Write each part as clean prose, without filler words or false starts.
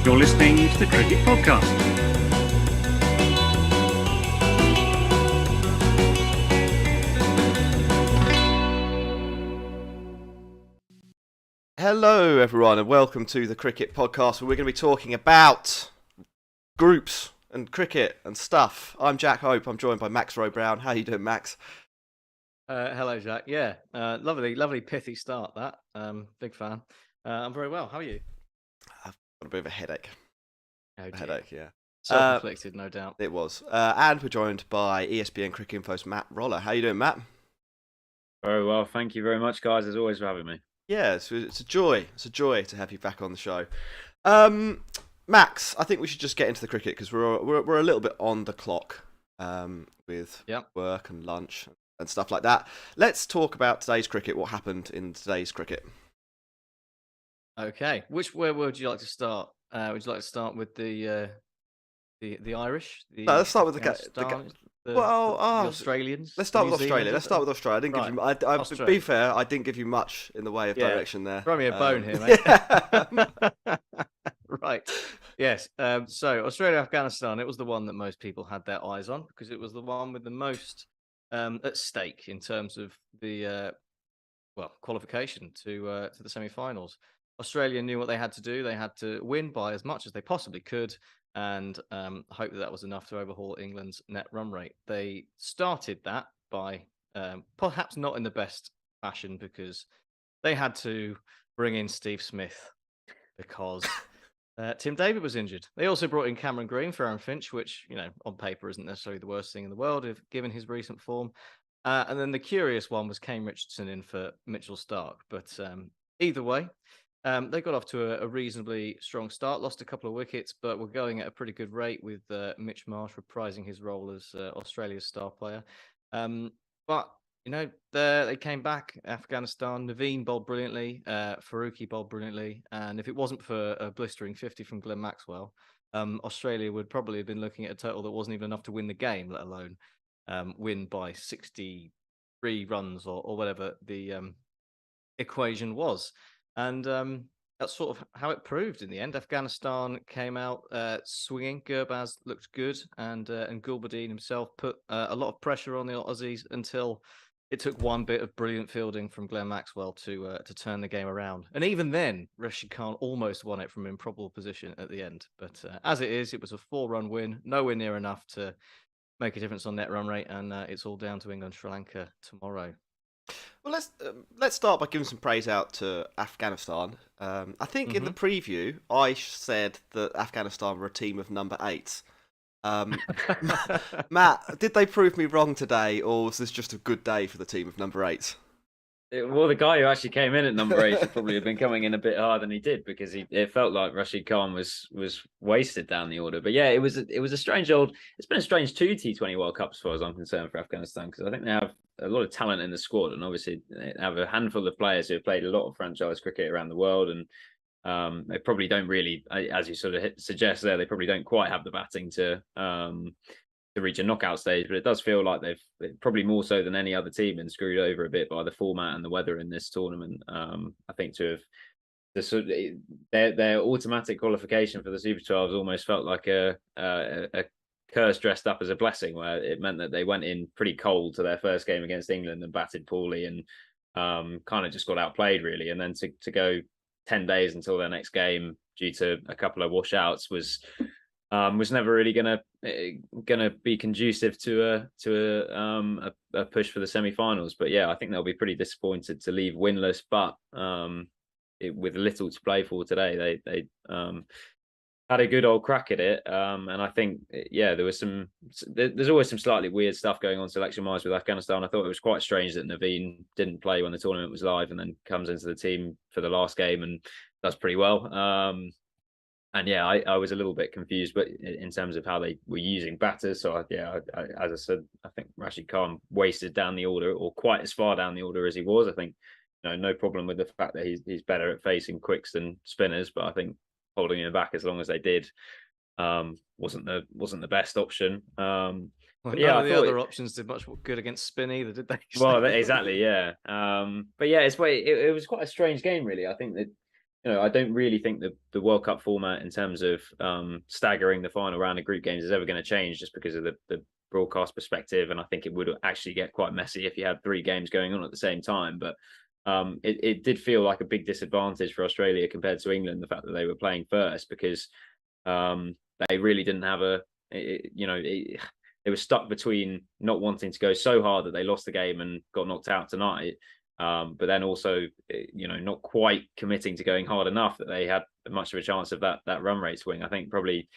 You're listening to the Cricket Podcast. Hello everyone and welcome to the Cricket Podcast, where we're going to be talking about groups and cricket and stuff. I'm Jack Hope. I'm joined by Max Rowe Brown. How you doing, Max? Hello, Jack. Yeah, lovely pithy start that. Big fan. I'm very well. How are you? I've got a bit of a headache. Oh, A headache, yeah. Self-inflicted, no doubt. It was. And we're joined by ESPN Cricinfo's Matt Roller. How you doing, Matt? Very well. Thank you very much, guys, as always, for having me. Yeah, it's a joy. It's a joy to have you back on the show. Max, I think we should just get into the cricket because we're a little bit on the clock with work and lunch and stuff like that. Let's talk about today's cricket. What happened in today's cricket? Okay. Where would you like to start? Would you like to start with the Irish? No, let's start with the Australians. Let's start with Australia. I didn't give you. To be fair, I didn't give you much in the way of direction there. Throw me a bone here, mate. Right. Yes. So Australia, Afghanistan. It was the one that most people had their eyes on because it was the one with the most at stake in terms of the qualification to the semi-finals. Australia knew what they had to do. They had to win by as much as they possibly could and hope that was enough to overhaul England's net run rate. They started that by perhaps not in the best fashion because they had to bring in Steve Smith because Tim David was injured. They also brought in Cameron Green for Aaron Finch, which, on paper isn't necessarily the worst thing in the world given his recent form. And then the curious one was Kane Richardson in for Mitchell Starc. But either way, they got off to a reasonably strong start, lost a couple of wickets, but were going at a pretty good rate with Mitch Marsh reprising his role as Australia's star player. But they came back. Afghanistan, Naveen bowled brilliantly, Faruqi bowled brilliantly, and if it wasn't for a blistering 50 from Glenn Maxwell, Australia would probably have been looking at a total that wasn't even enough to win the game, let alone win by 63 runs or whatever the equation was. And that's sort of how it proved in the end. Afghanistan came out swinging. Gurbaz looked good, and Gulbadine himself put a lot of pressure on the Aussies until it took one bit of brilliant fielding from Glenn Maxwell to turn the game around. And even then, Rashid Khan almost won it from improbable position at the end. But as it is, it was a 4-run win, nowhere near enough to make a difference on net run rate, and it's all down to England, Sri Lanka tomorrow. Well, let's start by giving some praise out to Afghanistan. I think in the preview, I said that Afghanistan were a team of number 8s. Matt, did they prove me wrong today, or was this just a good day for the team of number 8s? Well, the guy who actually came in at number 8 should probably have been coming in a bit harder than he did because it felt like Rashid Khan was wasted down the order. But yeah, it was a strange it's been a strange 2 T20 World Cups as far as I'm concerned for Afghanistan because I think they have a lot of talent in the squad and obviously they have a handful of players who have played a lot of franchise cricket around the world and they probably don't really, as you sort of suggest there, they probably don't quite have the batting to reach a knockout stage, but it does feel like they've probably more so than any other team been screwed over a bit by the format and the weather in this tournament. I think their automatic qualification for the Super 12s almost felt like a curse dressed up as a blessing, where it meant that they went in pretty cold to their first game against England and batted poorly and kind of just got outplayed really, and then to go 10 days until their next game due to a couple of washouts was never really gonna be conducive to a push for the semi-finals. But yeah, I think they'll be pretty disappointed to leave winless, but with little to play for today, they had a good old crack at it. And I think there's always some slightly weird stuff going on selection-wise with Afghanistan. I thought it was quite strange that Naveen didn't play when the tournament was live and then comes into the team for the last game and does pretty well. And yeah, I was a little bit confused, but in terms of how they were using batters. So as I said, I think Rashid Khan wasted down the order, or quite as far down the order as he was. I think no problem with the fact that he's better at facing quicks than spinners, but I think holding him back as long as they did wasn't the best option. Well, yeah, none of the other options did much good against spin either, did they? Well, exactly, yeah. But yeah, it was quite a strange game, really. I think that I don't really think the World Cup format in terms of staggering the final round of group games is ever going to change just because of the broadcast perspective. And I think it would actually get quite messy if you had 3 games going on at the same time. But it did feel like a big disadvantage for Australia compared to England, the fact that they were playing first, because they really didn't have they were stuck between not wanting to go so hard that they lost the game and got knocked out tonight, but then also, not quite committing to going hard enough that they had much of a chance of that run rate swing. I think probably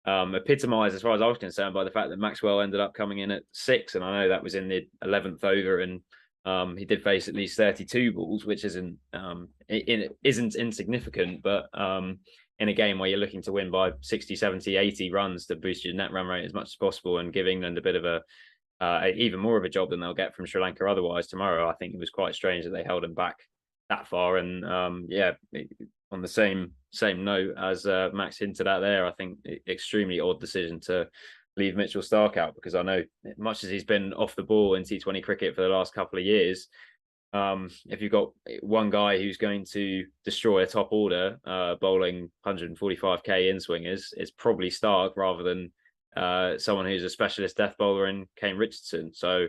epitomised, as far as I was concerned, by the fact that Maxwell ended up coming in at 6, and I know that was in the 11th over, and he did face at least 32 balls, which isn't insignificant, but in a game where you're looking to win by 60, 70, 80 runs to boost your net run rate as much as possible and give England a bit of even more of a job than they'll get from Sri Lanka otherwise tomorrow, I think it was quite strange that they held him back that far. And on the same note as Max hinted at there, I think extremely odd decision to leave Mitchell Starc out, because I know, much as he's been off the ball in T20 cricket for the last couple of years, if you've got one guy who's going to destroy a top order bowling 145k in swingers, it's probably Starc rather than someone who's a specialist death bowler in Kane Richardson. So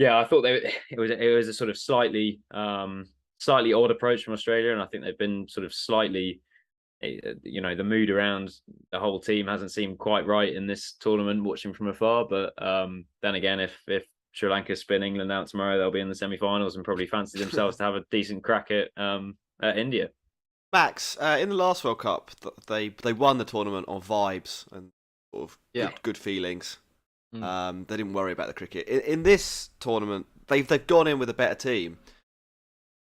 I thought it was a sort of slightly odd approach from Australia, and I think they've been sort of slightly, the mood around the whole team hasn't seemed quite right in this tournament, watching from afar. But then again, if Sri Lanka spin England out tomorrow, they'll be in the semi-finals and probably fancy themselves to have a decent crack at India. Max, in the last World Cup, they won the tournament on vibes and sort of good feelings. They didn't worry about the cricket. In this tournament, they've gone in with a better team,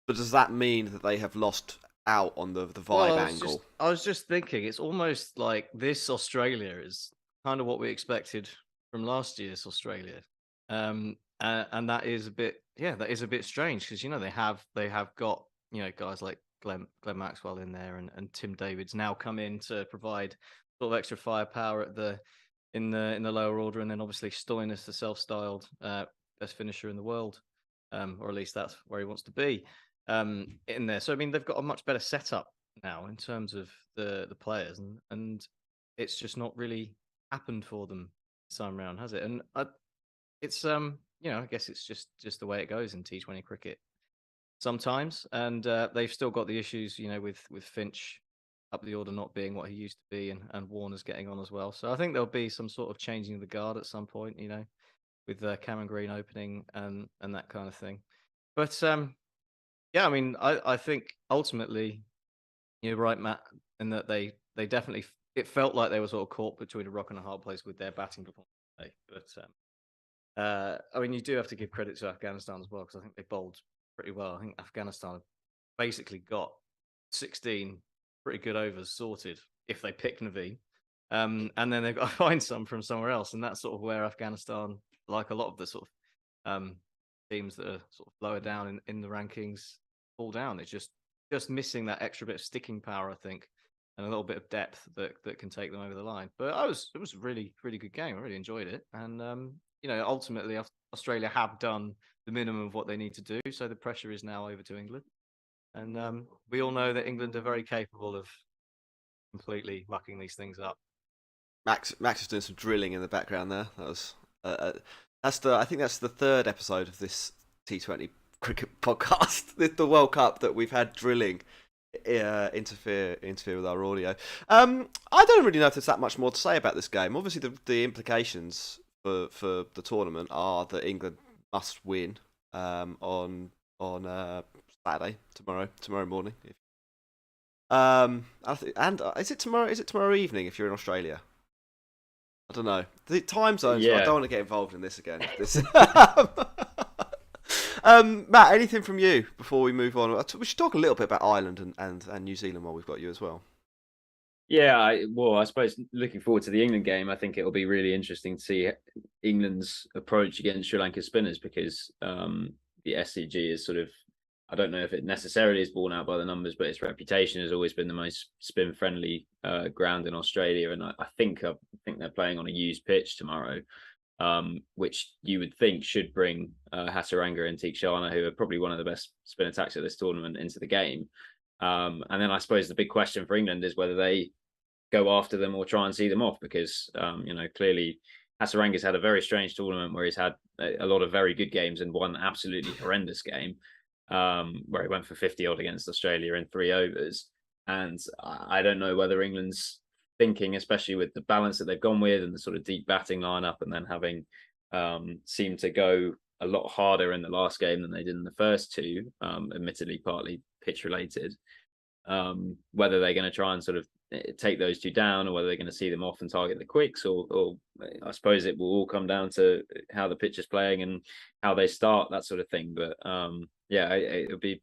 but does that mean that they have lost out on the vibe angle? I was just thinking, it's almost like this Australia is kind of what we expected from last year's Australia. And that is a bit strange, because they have got guys like Glenn Maxwell in there, and Tim David's now come in to provide sort of extra firepower in the lower order, and then obviously Stoinis, the self-styled best finisher in the world, or at least that's where he wants to be, in there. So I mean, they've got a much better setup now in terms of the players, and it's just not really happened for them this time around, has it? And it's I guess it's just the way it goes in T20 cricket sometimes, and they've still got the issues, with Finch up the order not being what he used to be, and Warner's getting on as well. So I think there'll be some sort of changing of the guard at some point, with Cameron Green opening and that kind of thing. But I mean, I think ultimately you're right, Matt, in that they definitely, it felt like they were sort of caught between a rock and a hard place with their batting performance today. But I mean, you do have to give credit to Afghanistan as well, because I think they bowled pretty well. I think Afghanistan have basically got 16 pretty good overs sorted if they pick Naveen, and then they've got to find some from somewhere else, and that's sort of where Afghanistan, like a lot of the sort of teams that are sort of lower down in the rankings, fall down. It's just missing that extra bit of sticking power, I think, and a little bit of depth that can take them over the line. But it was a really, really good game. I really enjoyed it, and ultimately Australia have done the minimum of what they need to do, so the pressure is now over to England. And we all know that England are very capable of completely mucking these things up. Max is doing some drilling in the background there. That was I think that's the 3rd episode of this T20 cricket podcast, the World Cup, that we've had drilling interfere with our audio. I don't really know if there's that much more to say about this game. Obviously, the implications for the tournament are that England must win on Saturday, tomorrow morning. Is it tomorrow? Is it tomorrow evening if you're in Australia? I don't know. The time zones. Yeah. I don't want to get involved in this again. Matt, anything from you before we move on? We should talk a little bit about Ireland and New Zealand while we've got you as well. Yeah, I suppose looking forward to the England game, I think it'll be really interesting to see England's approach against Sri Lanka spinners, because the SCG is sort of, I don't know if it necessarily is borne out by the numbers, but its reputation has always been the most spin-friendly ground in Australia, and I think they're playing on a used pitch tomorrow, which you would think should bring Hasaranga and Theekshana, who are probably one of the best spin attacks at this tournament, into the game. And then I suppose the big question for England is whether they go after them or try and see them off, because clearly Hassaranga's had a very strange tournament where he's had a lot of very good games and one absolutely horrendous game, where he went for 50 odd against Australia in 3 overs. And I don't know whether England's thinking, especially with the balance that they've gone with and the sort of deep batting lineup, and then having seemed to go a lot harder in the last game than they did in the first two, admittedly partly pitch related, whether they're going to try and sort of take those two down, or whether they're going to see them off and target the quicks, or I suppose it will all come down to how the pitch is playing and how they start, that sort of thing. But it'll be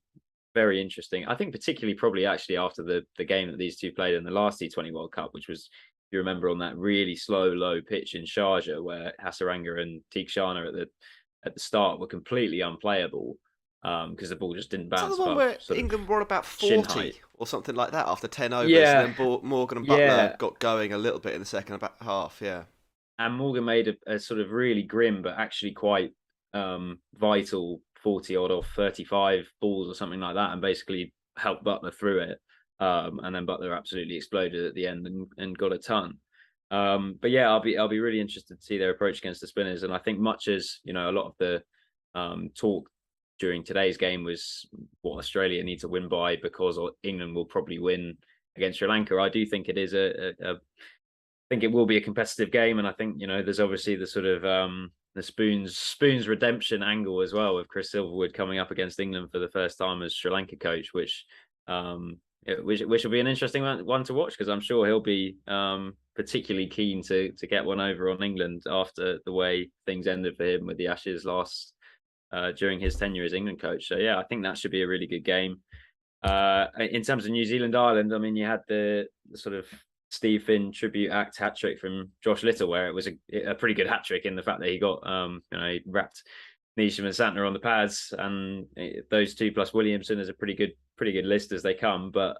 very interesting. I think particularly probably actually after the game that these two played in the last T20 World Cup, which was, you remember, on that really slow, low pitch in Sharjah, where Hasaranga and Theekshana at the start were completely unplayable, because the ball just didn't bounce. Is that the one where England were about 40 or something like that after 10 overs? Yeah. And then Morgan and Butler got going a little bit in the second half, yeah. And Morgan made a sort of really grim but actually quite vital 40 odd off 35 balls or something like that, and basically helped Butler through it. And then Butler absolutely exploded at the end and got a ton. But yeah, I'll be really interested to see their approach against the spinners. And I think much as, a lot of the talk during today's game was what Australia need to win by, because England will probably win against Sri Lanka, I do think it is I think it will be a competitive game. And I think, there's obviously the sort of the Spoons redemption angle as well, with Chris Silverwood coming up against England for the first time as Sri Lanka coach, which will be an interesting one to watch, because I'm sure he'll be particularly keen to get one over on England after the way things ended for him with the Ashes last during his tenure as England coach. So yeah, I think that should be a really good game. In terms of New Zealand Ireland, I mean, you had the sort of Steve Finn tribute act hat trick from Josh Little, where it was a pretty good hat trick in the fact that he got he wrapped Neesham and Santner on the pads, and those two plus Williamson is a pretty good list as they come, but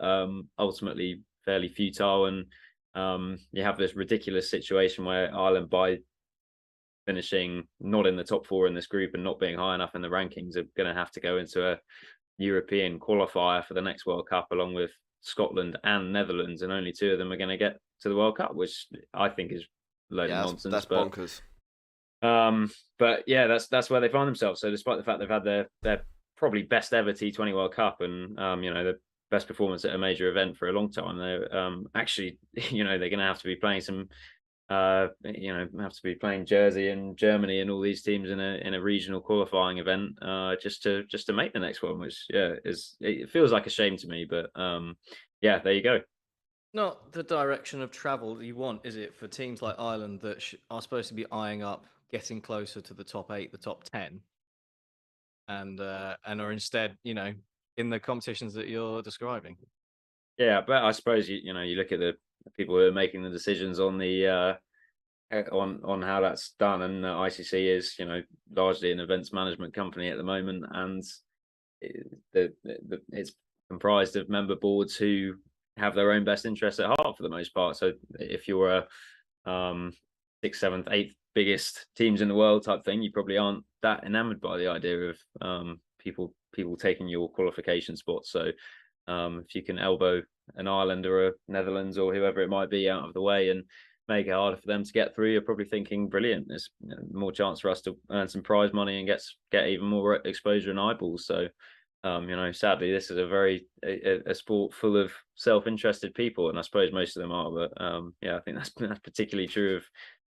ultimately fairly futile. And you have this ridiculous situation where Ireland, by finishing not in the top 4 in this group and not being high enough in the rankings, are going to have to go into a European qualifier for the next World Cup along with Scotland and Netherlands, and only 2 of them are going to get to the World Cup, which I think is a load of nonsense. That's bonkers. But yeah, that's where they find themselves. So despite the fact they've had their probably best ever T20 World Cup, and the best performance at a major event for a long time, they're actually they're going to have to be playing some have to be playing Jersey and Germany and all these teams in a regional qualifying event just to make the next one, which it feels like a shame to me. But there you go. Not the direction of travel you want, is it, for teams like Ireland that are supposed to be eyeing up getting closer to the top 8, the top 10, and are instead, in the competitions that you're describing? Yeah, but I suppose you look at the people who are making the decisions on the on how that's done, and ICC is largely an events management company at the moment, and it's comprised of member boards who have their own best interests at heart for the most part. So if you're a 6th, 7th, 8th biggest teams in the world type thing, you probably aren't that enamored by the idea of people taking your qualification spots. So if you can elbow an Ireland or a Netherlands or whoever it might be out of the way and make it harder for them to get through, you're probably thinking, brilliant, there's more chance for us to earn some prize money and get even more exposure and eyeballs. So sadly, this is a sport full of self-interested people, and I suppose most of them are. But I think that's particularly true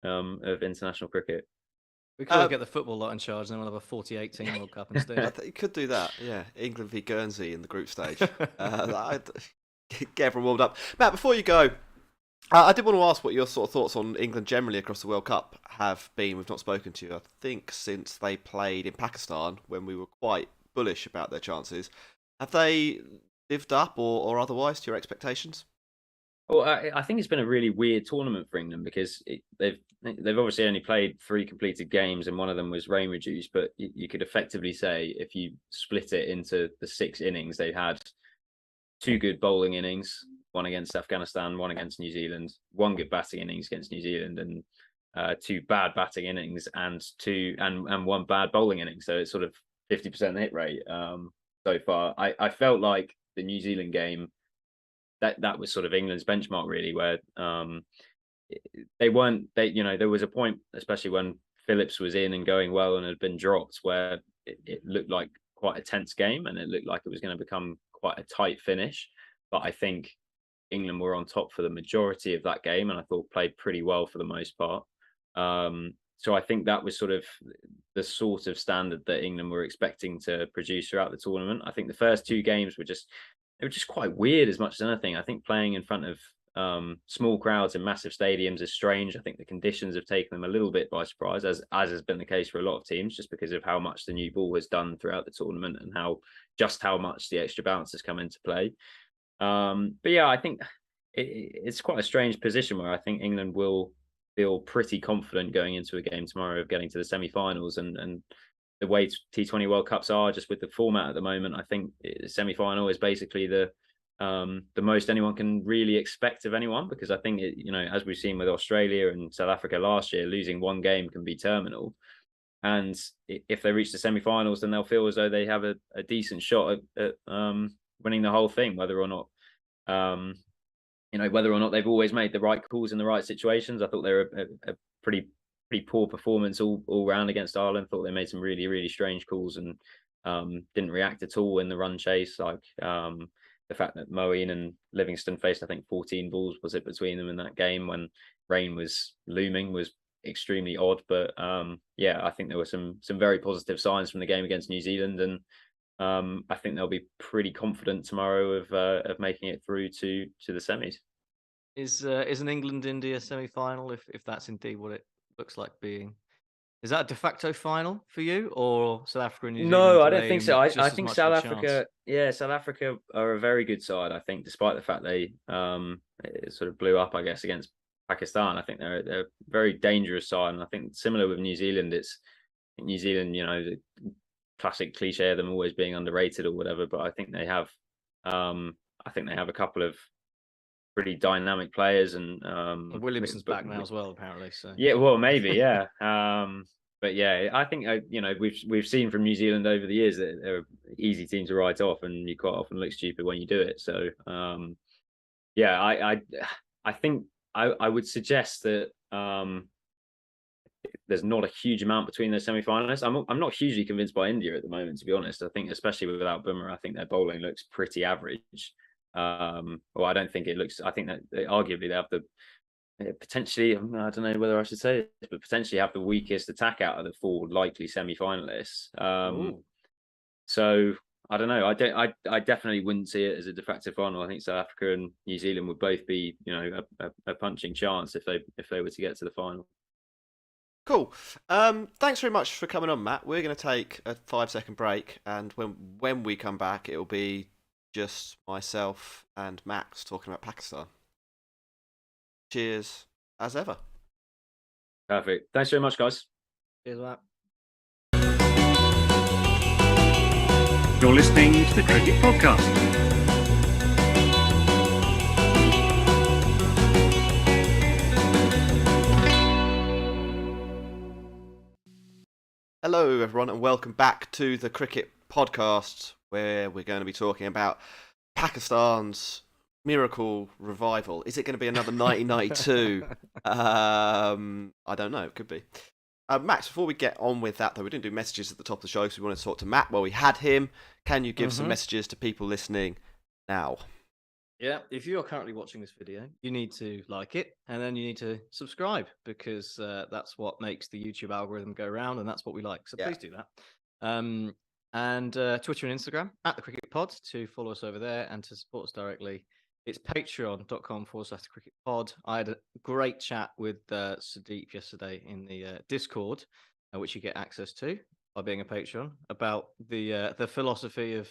of international cricket. We could get the football lot in charge, and then we'll have a 40-18 World Cup instead. You could do that, yeah. England v Guernsey in the group stage. Get everyone warmed up. Matt, before you go, I did want to ask what your sort of thoughts on England generally across the World Cup have been. We've not spoken to you, I think, since they played in Pakistan, when we were quite bullish about their chances. Have they lived up or otherwise to your expectations? Well, I think it's been a really weird tournament for England, because they've obviously only played 3 completed games, and one of them was rain reduced. But you could effectively say, if you split it into the 6 innings, they've had 2 good bowling innings, one against Afghanistan, one against New Zealand, 1 good batting innings against New Zealand, and 2 bad batting innings and 1 bad bowling inning. So it's sort of 50% hit rate so far. I felt like the New Zealand game, that was sort of England's benchmark really, where there was a point, especially when Phillips was in and going well and had been dropped, where it looked like quite a tense game and it looked like it was going to become quite a tight finish. But I think England were on top for the majority of that game, and I thought played pretty well for the most part. So I think that was sort of the sort of standard that England were expecting to produce throughout the tournament. I think the first two games were just quite weird as much as anything. I think playing in front of small crowds in massive stadiums is strange. I think the conditions have taken them a little bit by surprise, as has been the case for a lot of teams, just because of how much the new ball has done throughout the tournament and how much the extra bounce has come into play. But yeah, I think it's quite a strange position where I think England will feel pretty confident going into a game tomorrow of getting to the semi-finals, and the way T20 World Cups are, just with the format at the moment, I think the semi-final is basically the most anyone can really expect of anyone, because I think as we've seen with Australia and South Africa last year, losing one game can be terminal. And if they reach the semi-finals, then they'll feel as though they have a decent shot at winning the whole thing, whether or not they've always made the right calls in the right situations. I thought they were a pretty poor performance all round against Ireland. Thought they made some really, really strange calls and didn't react at all in the run chase. Like the fact that Moeen and Livingston faced, I think, 14 balls was it between them in that game when rain was looming, was extremely odd. But yeah, I think there were some very positive signs from the game against New Zealand, and I think they'll be pretty confident tomorrow of making it through to the semis. Is an England-India semi-final, if that's indeed what it looks like being? Is that a de facto final for you, or South Africa and New Zealand? No, I don't think so. I think South Africa, South Africa are a very good side. I think, despite the fact they it sort of blew up, I guess, against Pakistan, I think they're a very dangerous side. And I think similar with New Zealand, New Zealand, the classic cliche of them always being underrated or whatever, but I think they have a couple of pretty dynamic players, and Williamson's back now as well, apparently. So yeah, well, maybe, yeah. But yeah, I think we've seen from New Zealand over the years that they're an easy team to write off, and you quite often look stupid when you do it. So yeah, I think I would suggest that there's not a huge amount between the semi-finalists. I'm not hugely convinced by India at the moment, to be honest. I think, especially without Bumrah, I think their bowling looks pretty average. Well, I don't think it looks. I think that arguably they have potentially. I don't know whether I should say this, but potentially have the weakest attack out of the four likely semi-finalists. So I don't know. I definitely wouldn't see it as a de facto final. I think South Africa and New Zealand would both be, a punching chance if they were to get to the final. Cool. Thanks very much for coming on, Matt. We're going to take a 5-second break, and when we come back, it'll be just myself and Max talking about Pakistan. Cheers, as ever. Perfect. Thanks very much, guys. Cheers, Matt. You're listening to the Cricket Podcast. Hello, everyone, and welcome back to the Cricket Podcast, where we're going to be talking about Pakistan's miracle revival. Is it going to be another 1992? I don't know. It could be. Max, before we get on with that, though, we didn't do messages at the top of the show because we wanted to talk to Matt while we had him. Can you give some messages to people listening now? Yeah, if you're currently watching this video, you need to like it, and then you need to subscribe, because that's what makes the YouTube algorithm go round, and that's what we like. So please do that. And Twitter and Instagram at the Cricket Pod to follow us over there and to support us directly. It's patreon.com/cricketpod. I had a great chat with Sudeep yesterday in the Discord, which you get access to by being a patron, about the philosophy of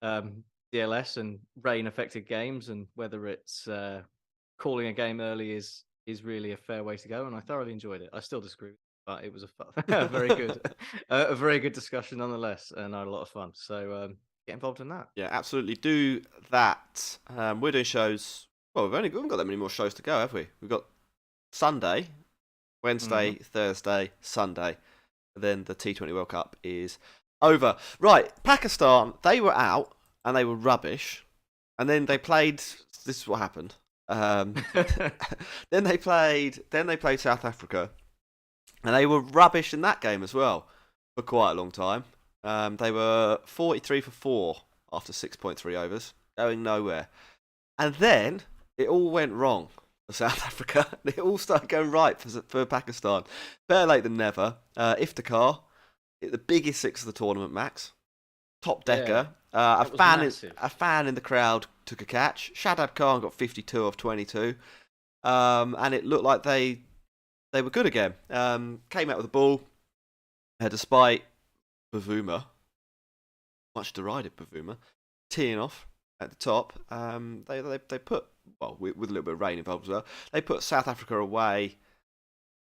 DLS and rain-affected games, and whether it's calling a game early is really a fair way to go. And I thoroughly enjoyed it. I still disagree, but it was a very good discussion nonetheless, and I had a lot of fun. So get involved in that. Yeah, absolutely. Do that. We're doing shows. Well, we haven't got that many more shows to go, have we? We've got Sunday, Wednesday, Thursday, Sunday. Then the T20 World Cup is over. Right, Pakistan, they were out and they were rubbish. And then they played. This is what happened. Then they played South Africa, and they were rubbish in that game as well for quite a long time. They were 43 for 4 after 6.3 overs, going nowhere. And then it all went wrong for South Africa. It all started going right for Pakistan. Better late than never. Iftikhar hit the biggest six of the tournament, Max. Top decker. A fan in the crowd took a catch. Shadab Khan got 52 off 22. And it looked like they were good again. Came out with the ball. Despite Bavuma, much derided Bavuma, teeing off at the top. They put, well, with a little bit of rain involved as well, they put South Africa away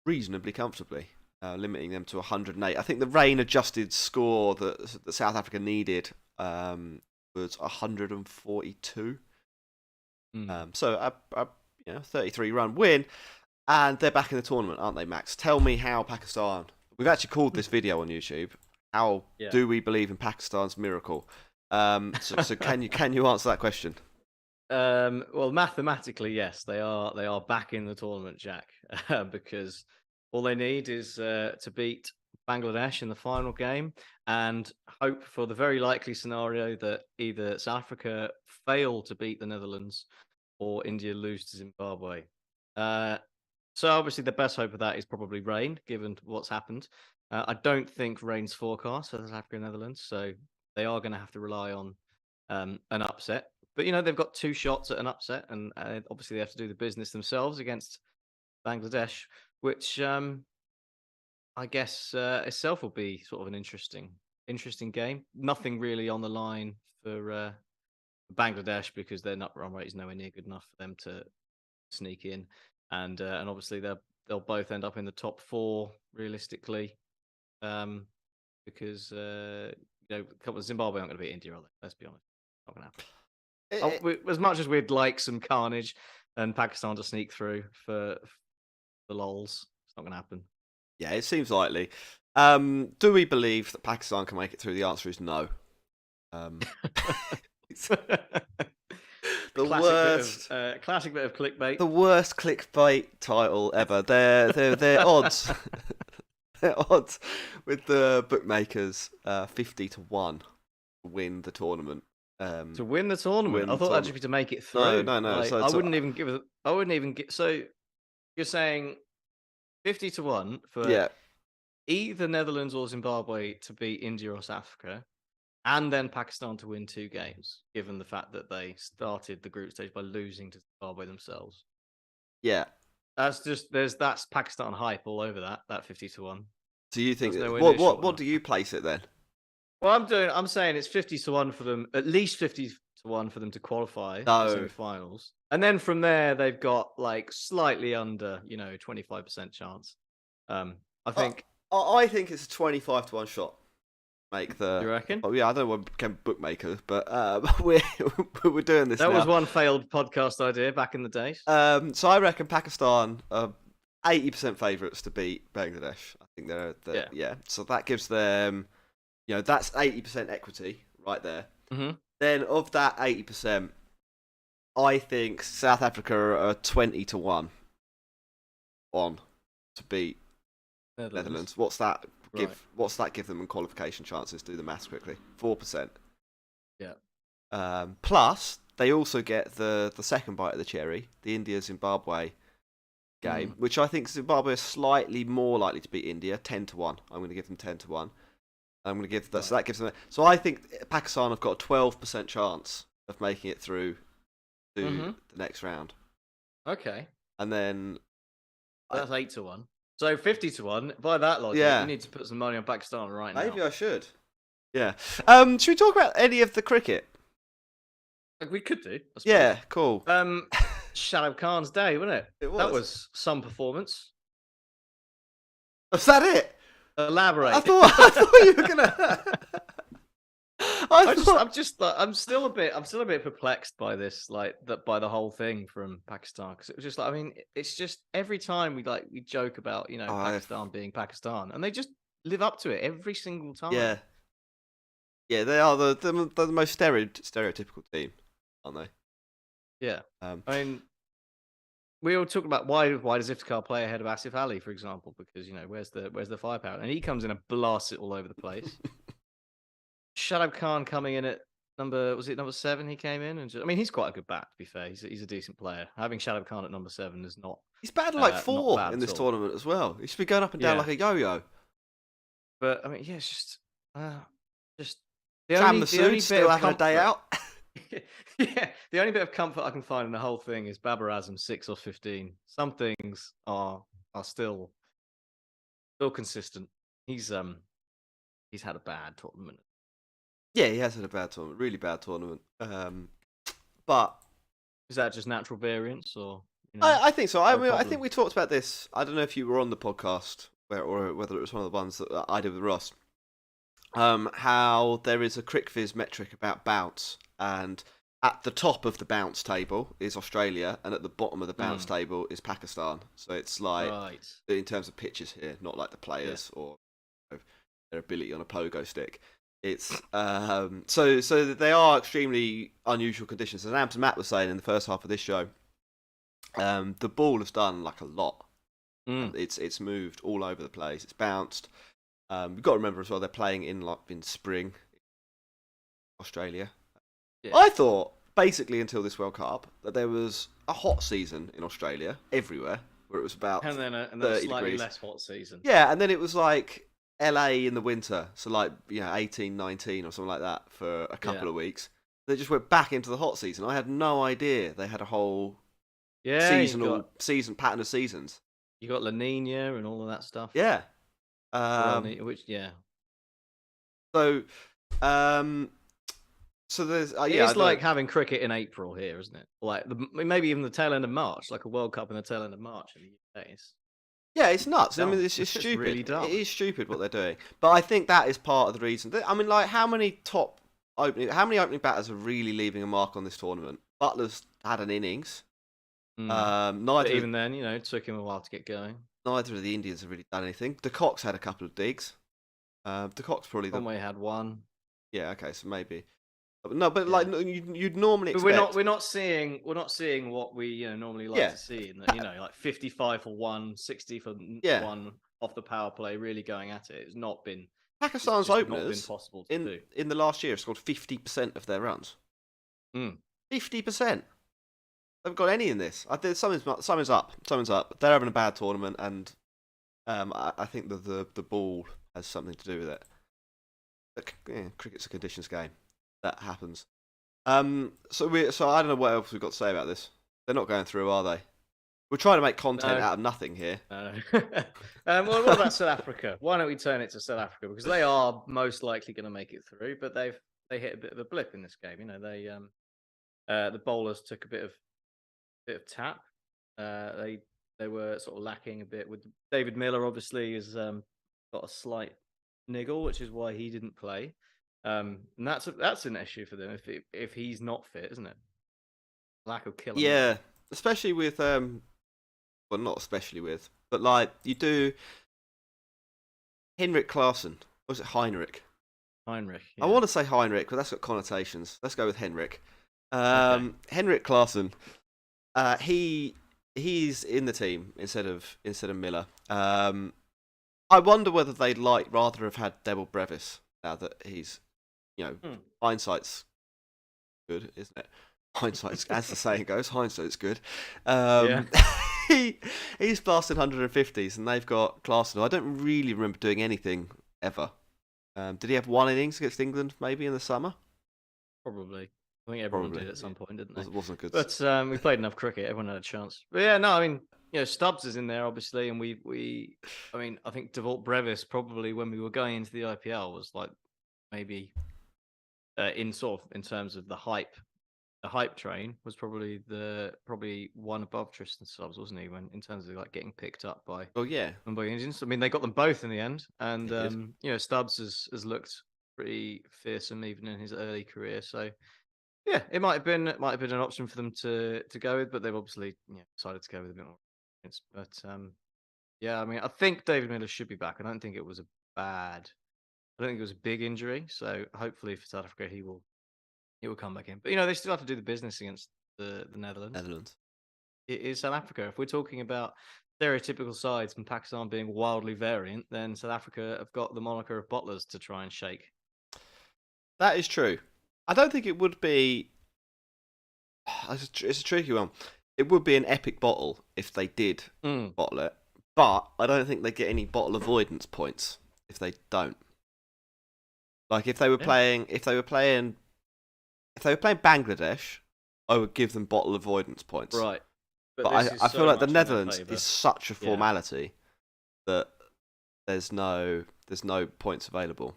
reasonably comfortably, limiting them to 108. I think the rain-adjusted score that South Africa needed was 142. So a 33-run win, and they're back in the tournament, aren't they, Max? Tell me how Pakistan. We've actually called this video on YouTube. How do we believe in Pakistan's miracle? So can you answer that question? Well, mathematically, yes, they are back in the tournament, Jack, because all they need is to beat Bangladesh in the final game and hope for the very likely scenario that either South Africa fail to beat the Netherlands or India lose to Zimbabwe. So obviously the best hope of that is probably rain, given what's happened. I don't think rain's forecast for South Africa and Netherlands, so they are going to have to rely on an upset. But, they've got 2 shots at an upset, and obviously they have to do the business themselves against Bangladesh, which I guess itself will be sort of an interesting game. Nothing really on the line for Bangladesh because their run rate is nowhere near good enough for them to sneak in, and obviously they'll both end up in the top 4 realistically, because Zimbabwe aren't going to beat India, are they? Let's be honest, not going to happen. As much as we'd like some carnage and Pakistan to sneak through for the lols, it's not going to happen. Yeah, it seems likely. Do we believe that Pakistan can make it through? The answer is no. Classic bit of clickbait. The worst clickbait title ever. They're odds. They're odds with the bookmakers 50-1 to win the tournament. To win the tournament, I thought that'd just be to make it through. No. Like, I wouldn't even give it. I wouldn't even get. So you're saying 50-1 for either Netherlands or Zimbabwe to beat India or South Africa, and then Pakistan to win 2 games, given the fact that they started the group stage by losing to Zimbabwe themselves. Yeah, that's Pakistan hype all over that 50-1. Do you think? What do you place it then? Well, I'm saying it's 50-1 for them, at least 50-1 for them to qualify No. the semi-finals, and then from there they've got like slightly under, 25% chance. I think. I think it's a 25-1 shot. Make the. You reckon? Oh yeah, I don't know what became bookmakers, but we're doing this. That now. was one failed podcast idea back in the days. So I reckon Pakistan are 80% favourites to beat Bangladesh. I think they're yeah. So that gives them, that's 80% equity right there. Mm-hmm. Then of that 80%, I think South Africa are 20-1 on to beat Netherlands. What's that give? Right. What's that give them in qualification chances? Do the maths quickly. 4%. Yeah. Plus, they also get the second bite of the cherry, the India-Zimbabwe game, which I think Zimbabwe is slightly more likely to beat India, 10-1. I'm going to give them 10-1. I'm going to give that. So that gives them. So I think Pakistan have got a 12% chance of making it through to the next round. Okay. And then that's 8-1. So 50-1. By that logic, you need to put some money on Pakistan right now. Maybe I should. Yeah. Should we talk about any of the cricket? We could do. Yeah. Cool. Shadab Khan's day, wasn't it? It was. That was some performance. Was that it? Elaborate. I thought you were gonna. I'm still a bit perplexed by this, by the whole thing from Pakistan, because it was just it's just every time we joke about Pakistan being Pakistan, and they just live up to it every single time. Yeah, they are the most stereotypical team, aren't they? Yeah. Um, I mean, we all talk about why does Iftikhar play ahead of Asif Ali, for example? Because where's the firepower? And he comes in and blasts it all over the place. Shadab Khan coming in at number 7? He came in and I mean, he's quite a good bat, to be fair. He's a decent player. Having Shadab Khan at number 7 is not he's batted like not 4 bad in at this all. tournament as well. He should be going up and down like a yo-yo. But I mean, yeah, it's just Sam the Masood only bit still of having a day comfort- out. Yeah, the only bit of comfort I can find in the whole thing is Babar Azam 6 or 15. Some things are still consistent. He's had a bad tournament. Yeah, he has had a bad tournament, really bad tournament. But Is that just natural variance, or I think so. I no mean, I problem. think we talked about this. I don't know if you were on the podcast or whether it was one of the ones that I did with Ross. How there is a CricViz metric about bounce, and at the top of the bounce table is Australia, and at the bottom of the bounce table is Pakistan. So it's like, right? in terms of pitches here, not like the players or their ability on a pogo stick. It's so they are extremely unusual conditions. As Abs Matt was saying in the first half of this show, the ball has done like a lot. It's moved all over the place. It's bounced. We've got to remember as well they're playing in spring, Australia. Yeah. I thought basically until this World Cup that there was a hot season in Australia everywhere, where it was about And then a 30 slightly degrees. less hot season. Yeah, and then it was like LA in the winter, so like 18, 19 or something like that for a couple of weeks. They just went back into the hot season. I had no idea they had a whole seasonal season pattern of seasons. You got La Nina and all of that stuff. Yeah. So there's it's like having cricket in April here, isn't it? Like maybe even the tail end of March, like a World Cup in the tail end of March in the UK. Yeah, it's nuts. I dumb. mean, it's It's stupid. really dumb. It is stupid what they're doing. But I think that is part of the reason. I mean, like, how many opening batters are really leaving a mark on this tournament? Butler's had an innings. But even then, it took him a while to get going. Neither of the Indians have really done anything. De Kock's had a couple of digs. De Kock's probably Conway had one. Yeah, okay, so maybe. No, but like you'd normally But expect. we're not seeing what we normally like to see, in that like 55 for 1, 60 for 1 off the power play, really going at it. It's not been Pakistan's not openers been possible to do. in the last year scored 50% of their runs. 50%. They haven't got any in this. I think something's up. They're having a bad tournament, and I think that the ball has something to do with it. But, cricket's a conditions game. That happens. So I don't know what else we've got to say about this. They're not going through, are they? We're trying to make content out of nothing here. Well, what about South Africa? Why don't we turn it to South Africa, because they are most likely going to make it through, but they hit a bit of a blip in this game. The bowlers took a bit of tap. They were sort of lacking a bit with David Miller. Obviously, has got a slight niggle, which is why he didn't play. And that's an issue for them if he's not fit, isn't it? Lack of killer. Yeah, especially with well, not especially with, but like you do. Henrik Klaassen, or was it Heinrich? Heinrich. I want to say Heinrich, but that's got connotations. Let's go with Henrik. Henrik Klaassen. He's in the team instead of Miller. I wonder whether they'd rather have had Devil Brevis now that he's, hindsight's good, isn't it? Hindsight's, as the saying goes, hindsight's good. He's blasted 150s, and they've got Klaassen, who I don't really remember doing anything ever. Did he have one innings against England maybe in the summer? Probably. I think everyone did at some point, didn't they? It wasn't good. But we played enough cricket. Everyone had a chance. But yeah, no, I mean, Stubbs is in there, obviously, and I think Devalt Brevis probably, when we were going into the IPL, was like maybe in terms of the hype train, was probably one above Tristan Stubbs, wasn't he? When in terms of like getting picked up by Indians. I mean, they got them both in the end, and Stubbs has looked pretty fearsome even in his early career. So yeah, it might have been an option for them to go with, but they've obviously decided to go with a bit more. But yeah, I mean, I think David Miller should be back. I don't think it was a big injury. So hopefully for South Africa, he will come back in. But they still have to do the business against the Netherlands. Netherlands. It is South Africa. If we're talking about stereotypical sides and Pakistan being wildly variant, then South Africa have got the moniker of bottlers to try and shake. That is true. I don't think it would be. It's a tricky one. It would be an epic bottle if they did bottle it, but I don't think they get any bottle avoidance points if they don't. Like if they were playing Bangladesh, I would give them bottle avoidance points. Right. But I feel like the Netherlands is such a formality that there's no points available.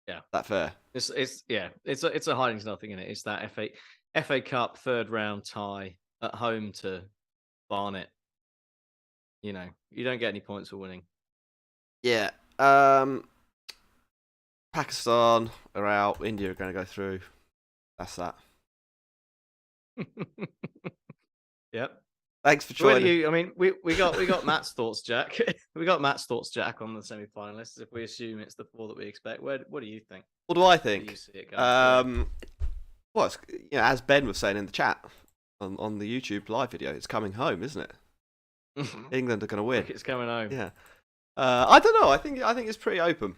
Yeah. That fair? It's a hiding nothing in it. It's that FA Cup third round tie at home to Barnet. You know, you don't get any points for winning. Yeah. Pakistan are out. India are going to go through. That's that. Yep. Thanks for joining. I mean, we got Matt's thoughts, Jack. We got Matt's thoughts, Jack, on the semi-finalists. If we assume it's the 4 that we expect, what do you think? What do I How do think? you see it going? Well, it's, as Ben was saying in the chat on the YouTube live video, it's coming home, isn't it? England are going to win. It's coming home. Yeah. I don't know. I think it's pretty open.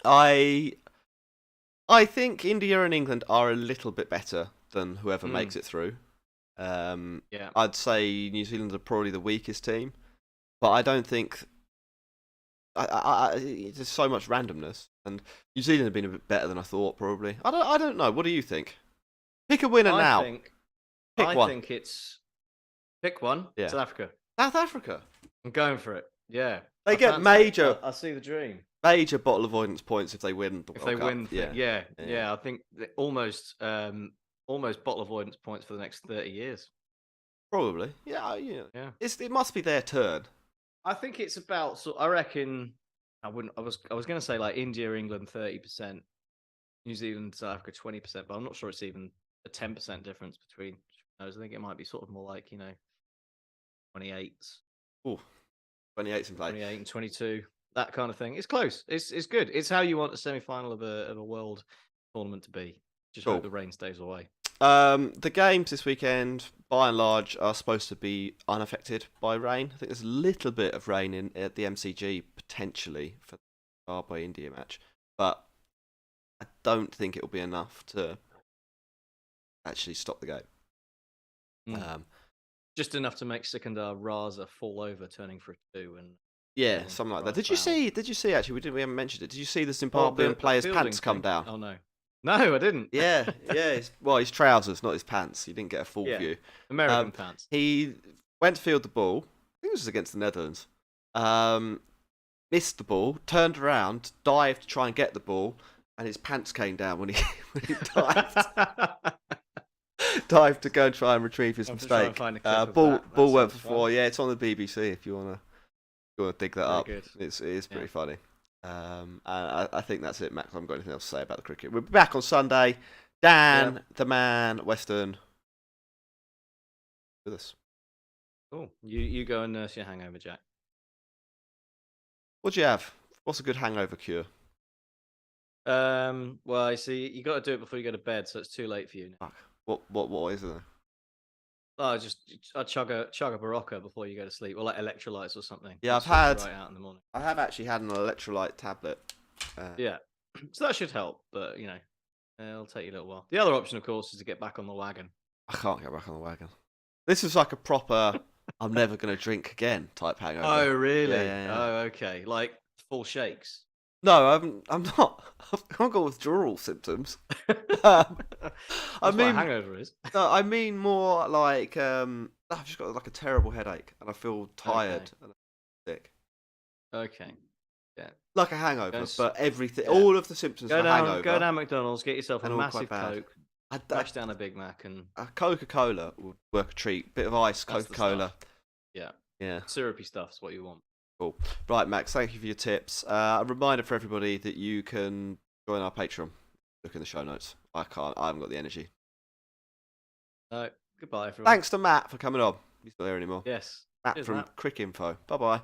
I think India and England are a little bit better than whoever makes it through. Yeah. I'd say New Zealand are probably the weakest team, but I don't think. There's so much randomness, and New Zealand have been a bit better than I thought. Probably. I don't know. What do you think? Pick a winner now. I think it's pick one. Yeah. South Africa. South Africa. I'm going for it. Yeah. They get major. I see the dream. Major bottle avoidance points if they win the World Cup. Win, yeah. I think almost bottle avoidance points for the next 30 years. Probably, yeah. It must be their turn. I think it's about. So I reckon I was going to say like India, England 30%, New Zealand, South Africa 20%, but I'm not sure it's even a 10% difference between those. I think it might be sort of more like 28. Oh, 28's in play. 28 and 22. That kind of thing. It's close. It's good. It's how you want a semi-final of a world tournament to be. Just hope the rain stays away. The games this weekend, by and large, are supposed to be unaffected by rain. I think there's a little bit of rain at the MCG potentially for the Zimbabwe-India match, but I don't think it will be enough to actually stop the game. Just enough to make Sikandar Raza fall over, turning for a 2 and. Yeah, something like that. Did you see? Actually, we haven't mentioned it. Did you see the Zimbabwean player's pants come down? Oh no, I didn't. Yeah. His trousers, not his pants. You didn't get a full view. American pants. He went to field the ball. I think it was against the Netherlands. Missed the ball, turned around, dived to try and get the ball, and his pants came down when he dived. Dived to go and try and retrieve his mistake. Ball went for 4. Yeah, it's on the BBC if you want to dig that up. Good. It is pretty funny. I think that's it, Max. I haven't got anything else to say about the cricket. We'll be back on Sunday. Dan, the man, Western, with us. Cool. You go and nurse your hangover, Jack. What do you have? What's a good hangover cure? Well, I see. You got to do it before you go to bed, so it's too late for you. Fuck. What is it? Oh, I chug a Barocca before you go to sleep, or like electrolytes or something. Yeah, I've had. Right out in the morning. I have actually had an electrolyte tablet. Yeah, so that should help, but it'll take you a little while. The other option, of course, is to get back on the wagon. I can't get back on the wagon. This is like a proper "I'm never going to drink again" type hangover. Oh, really? Yeah. Oh, okay. Like full shakes. No, I'm not. I've got withdrawal symptoms. I mean, what a hangover is. No, I mean more like I've just got like a terrible headache and I feel tired and I'm sick. Okay. Yeah. Like a hangover, but everything, all of the symptoms of a hangover. Go down McDonald's, get yourself a massive Coke, dash down a Big Mac, and a Coca-Cola would work a treat. Bit of ice, Coca-Cola. Yeah. Syrupy stuff's what you want. Cool. Right, Max, thank you for your tips. A reminder for everybody that you can join our Patreon. Look in the show notes. I haven't got the energy. No. Goodbye, everyone. Thanks to Matt for coming on. He's not here anymore. Yes. Matt from Cricinfo. Bye-bye.